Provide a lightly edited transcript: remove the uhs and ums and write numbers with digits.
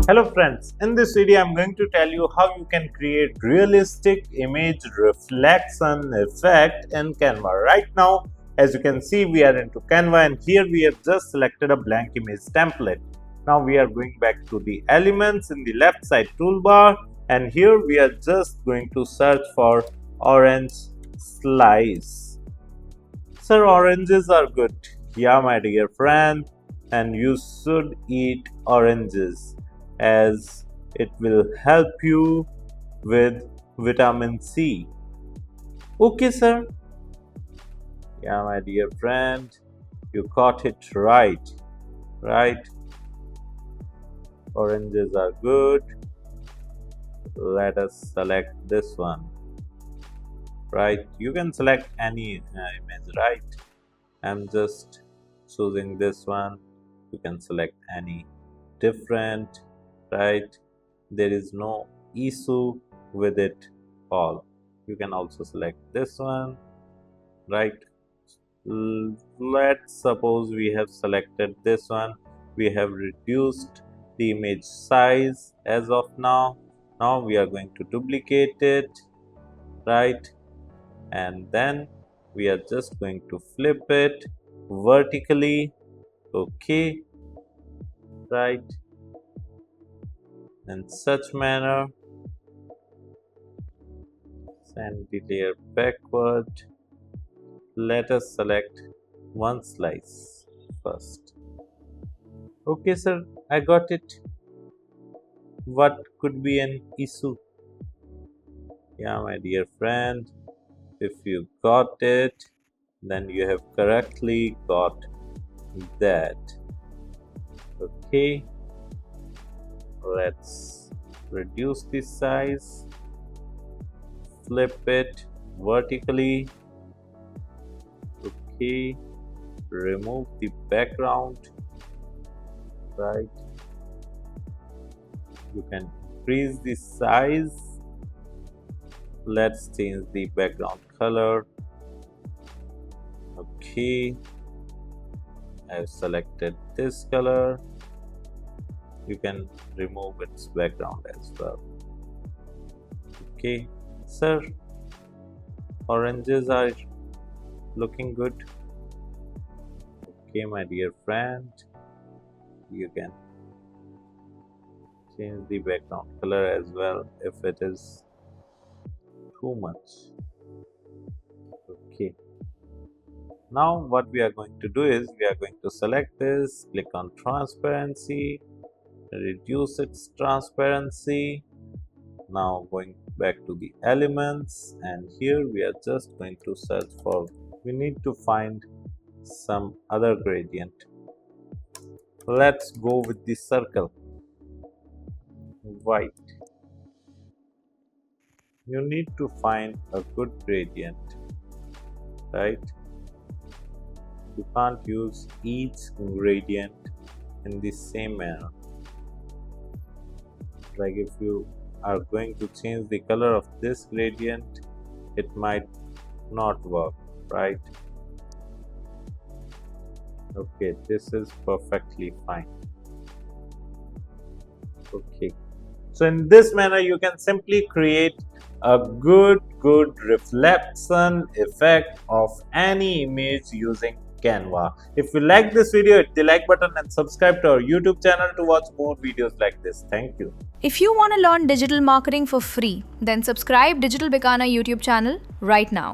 Hello friends, in this video I'm going to tell you how you can create realistic image reflection effect in Canva. Right now, as you can see, we are into Canva and here we have just selected a blank image template. Now we are going back to the elements in the left side toolbar and here we are just going to search for orange slice. Sir, oranges are good. Yeah, my dear friend, and you should eat oranges as it will help you with vitamin C. Okay, sir. Yeah, my dear friend, you got it right. Right? Oranges are good. Let us select this one. Right? You can select any image, right? I'm just choosing this one. You can select any different, right? There is no issue with it all. You can also select this one, right? Let's suppose we have selected this one. We have reduced the image size as of now. Now we are going to duplicate it, right? And then we are just going to flip it vertically. Okay, right, in such manner. Send the layer backward. Let us select one slice first. Okay, sir, I got it. What could be an issue? Yeah, my dear friend, if you got it, then you have correctly got that. Okay, let's reduce the size, flip it vertically. Okay, remove the background, right? You can increase the size. Let's change the background color. Okay, I've selected this color. You can remove its background as well. Okay, sir, oranges are looking good. Okay, my dear friend, you can change the background color as well if it is too much. Okay, now what we are going to do is we are going to select this, click on transparency, reduce its transparency. Now going back to the elements and here we are just going to search for, we need to find some other gradient. Let's go with the circle, white. You need to find a good gradient, right? You can't use each gradient in the same manner. Like if you are going to change the color of this gradient, it might not work, right? Okay, this is perfectly fine. Okay, so in this manner you can simply create a good reflection effect of any image using Canva. If you like this video, hit the like button and subscribe to our YouTube channel to watch more videos like this. Thank you. If you want to learn digital marketing for free, then subscribe Digital Bikana YouTube channel right now.